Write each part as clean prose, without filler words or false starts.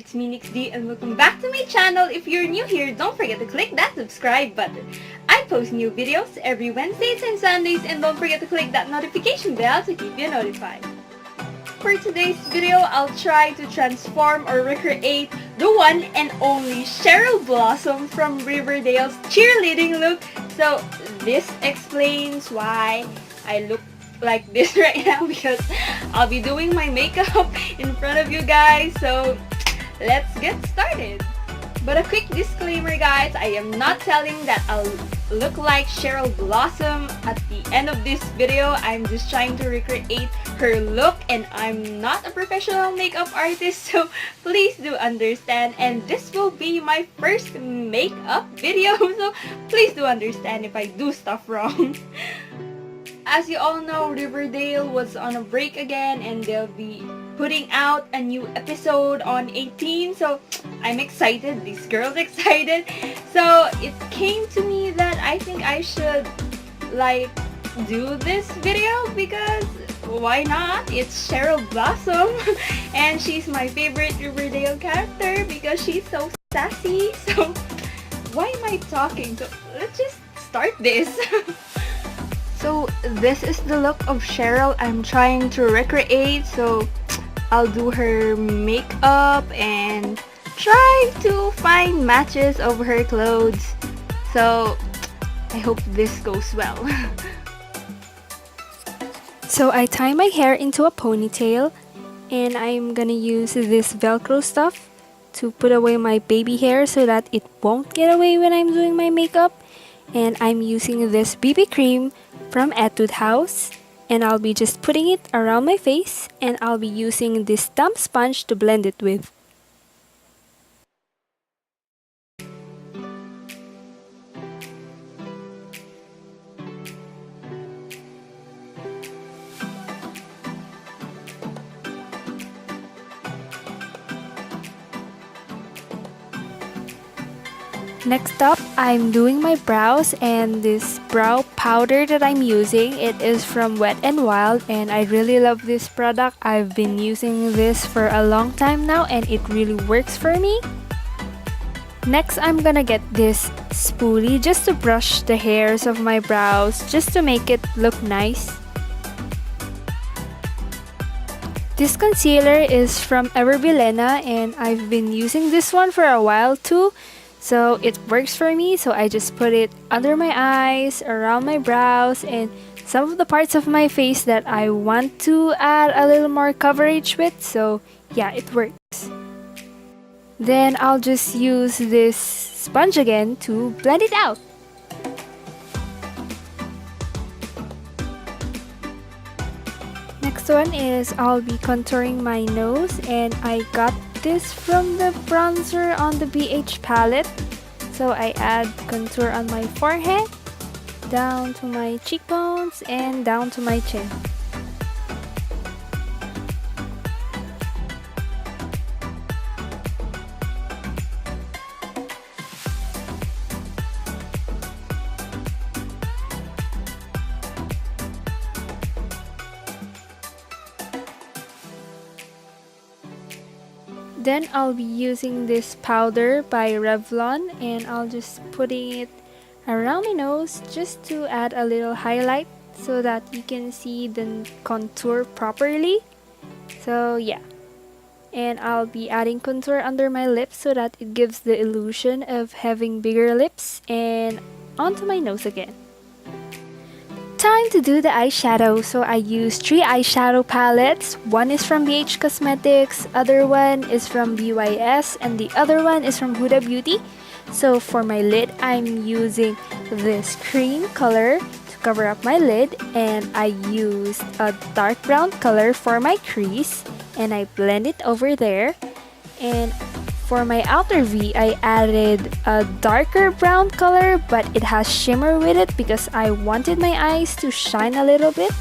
it's me NixD and welcome back to my channel. If you're new here, don't forget to click that subscribe button. I post new videos every Wednesdays and Sundays and don't forget to click that notification bell to keep you notified. For today's video, I'll try to transform or recreate the one and only Cheryl Blossom from Riverdale's cheerleading look. So this explains why I look like this right now, because I'll be doing my makeup in front of you guys. So let's get started. But a quick disclaimer, guys, I am not telling that I'll look like Cheryl Blossom at the end of this video. I'm just trying to recreate her look and I'm not a professional makeup artist, so please do understand. And this will be my first makeup video, so please do understand if I do stuff wrong. As you all know, Riverdale was on a break again and they'll be putting out a new episode on 18, so I'm excited. This girl's excited. So it came to me that I think I should like do this video because why not? It's Cheryl Blossom and she's my favorite Riverdale character because she's so sassy. So why am I talking? So let's just start this. So this is the look of Cheryl I'm trying to recreate. So I'll do her makeup and try to find matches of her clothes. So I hope this goes well. So I tie my hair into a ponytail and I'm gonna use this Velcro stuff to put away my baby hair so that it won't get away when I'm doing my makeup. And I'm using this BB cream from Etude house and I'll be just putting it around my face and I'll be using this damp sponge to blend it with. Next up, I'm doing my brows and this brow powder that I'm using, it is from Wet n Wild and I really love this product. I've been using this for a long time now and it really works for me. Next, I'm gonna get this spoolie just to brush the hairs of my brows just to make it look nice. This concealer is from Everbilena and I've been using this one for a while too. So it works for me, so I just put it under my eyes, around my brows, and some of the parts of my face that I want to add a little more coverage with. So yeah, it works. Then I'll just use this sponge again to blend it out. Next one is I'll be contouring my nose and I got this from the bronzer on the BH palette. So I add contour on my forehead, down to my cheekbones, and down to my chin. Then I'll be using this powder by Revlon and I'll just putting it around my nose just to add a little highlight so that you can see the contour properly. So yeah. And I'll be adding contour under my lips so that it gives the illusion of having bigger lips, and onto my nose again. Time to do the eyeshadow. So I use 3 eyeshadow palettes. One is from BH Cosmetics, other one is from BYS, and the other one is from Huda Beauty. So for my lid, I'm using this cream color to cover up my lid, and I used a dark brown color for my crease and I blend it over there. And for my outer V, I added a darker brown color, but it has shimmer with it because I wanted my eyes to shine a little bit.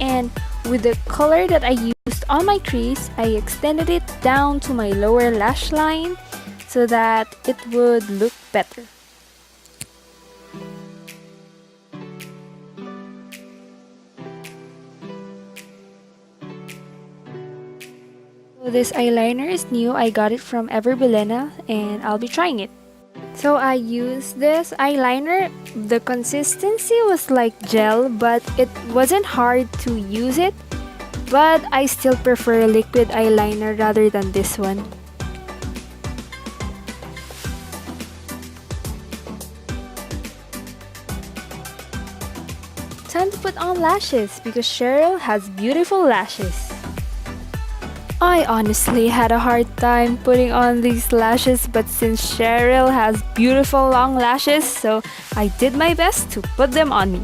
And with the color that I used on my crease, I extended it down to my lower lash line so that it would look better. this eyeliner is new. I got it from Everbilena and I'll be trying it. So I used this eyeliner. The consistency was like gel, but it wasn't hard to use it. But I still prefer liquid eyeliner rather than this one. Time to put on lashes because Cheryl has beautiful lashes. I honestly had a hard time putting on these lashes, but since Cheryl has beautiful long lashes, so I did my best to put them on me.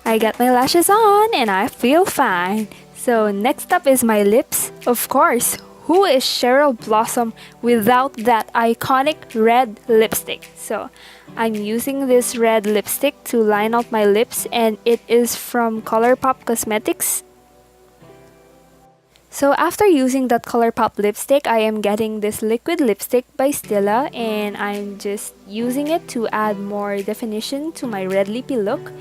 I got my lashes on and I feel fine. So next up is my lips. Of course, who is Cheryl Blossom without that iconic red lipstick? So I'm using this red lipstick to line out my lips and it is from Colorpop Cosmetics. So after using that Colorpop lipstick, I am getting this liquid lipstick by Stila and I'm just using it to add more definition to my red lippy look.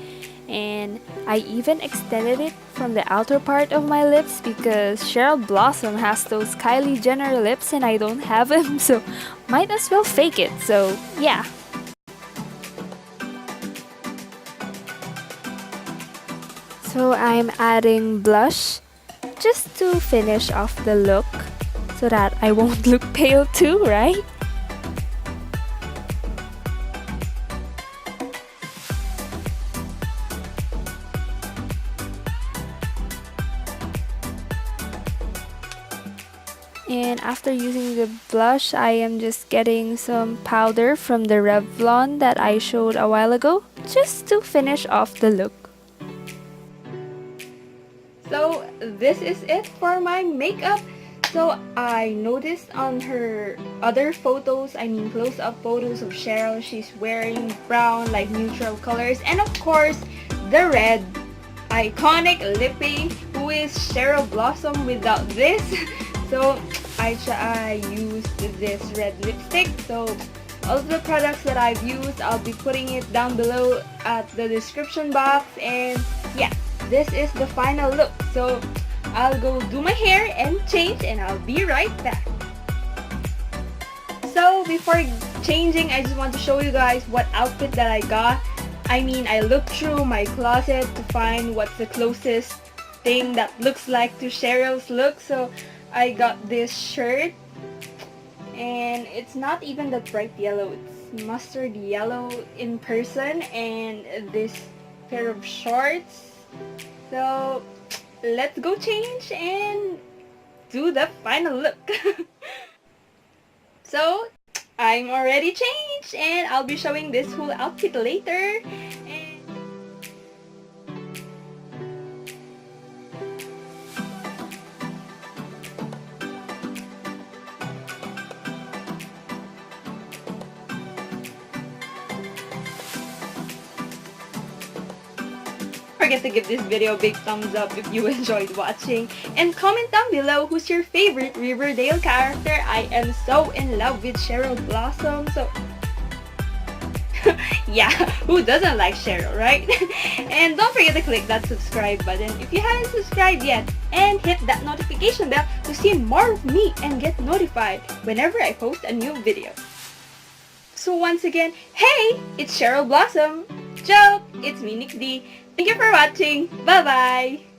And I even extended it from the outer part of my lips because Cheryl Blossom has those Kylie Jenner lips and I don't have them, so might as well fake it. So yeah. So I'm adding blush just to finish off the look so that I won't look pale too, right? And after using the blush, I am just getting some powder from the Revlon that I showed a while ago, just to finish off the look. So this is it for my makeup. So I noticed on her other photos, I mean close-up photos of Cheryl, she's wearing brown, like neutral colors, and of course the red iconic lippy. Who is Cheryl Blossom without this? So I used this red lipstick. So all of the products that I've used, I'll be putting it down below at the description box. And yeah, this is the final look. So I'll go do my hair and change and I'll be right back. So before changing, I just want to show you guys what outfit that I got. I mean, I looked through my closet to find what's the closest thing that looks like to Cheryl's look. So I got this shirt and it's not even that bright yellow, it's mustard yellow in person, and this pair of shorts. So let's go change and do the final look. So I'm already changed and I'll be showing this whole outfit later. Don't forget to give this video a big thumbs up if you enjoyed watching, and comment down below who's your favorite Riverdale character. I am so in love with Cheryl Blossom, so yeah, who doesn't like Cheryl, right? And don't forget to click that subscribe button if you haven't subscribed yet, and hit that notification bell to see more of me and get notified whenever I post a new video. So once again, hey, it's Cheryl Blossom. Joke, it's me, Nick D. Thank you for watching. Bye-bye!